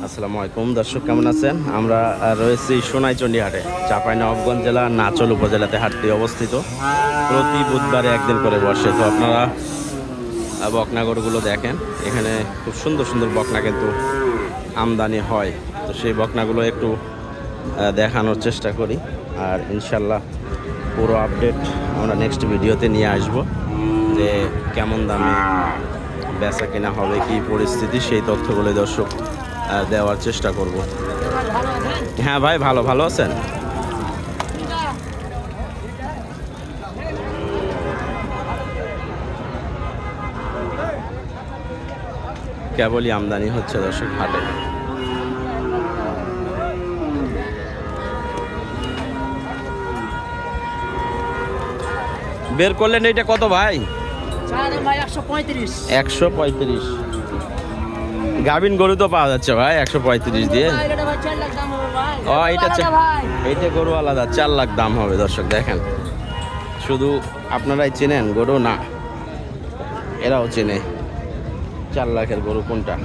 আসসালামু আলাইকুম দর্শক, কেমন আছেন? আমরা রয়েছি সোনাইচন্ডী হাটে, চাঁপাইনবাবগঞ্জ জেলা নাচল উপজেলাতে হাটটি অবস্থিত। প্রতি বুধবারে একদিন করে বসে। তো আপনারা বকনা গরুগুলো দেখেন, এখানে খুব সুন্দর সুন্দর বকনা কিন্তু আমদানি হয়। তো সেই বকনাগুলো একটু দেখানোর চেষ্টা করি, আর ইনশাল্লাহ পুরো আপডেট আমরা নেক্সট ভিডিওতে নিয়ে আসব, যে কেমন দামে বেচা কেনা হবে, কি পরিস্থিতি, সেই তথ্যগুলো দর্শক দেওয়ার চেষ্টা করব। হ্যাঁ ভাই, ভালো ভালো আছেন? কেবলই আমদানি হচ্ছে দর্শক হাটে। বের করলেন এইটা কত ভাই? 135। গাভিন গরু তো পাওয়া যাচ্ছে ভাই 135 দিয়ে। ও এইটা গরু আলাদা, 4 লাখ দাম হবে দর্শক। দেখেন, শুধু আপনারাই চেনেন গরু না, এরাও চেনে 4 লাখের গরু কোনটা।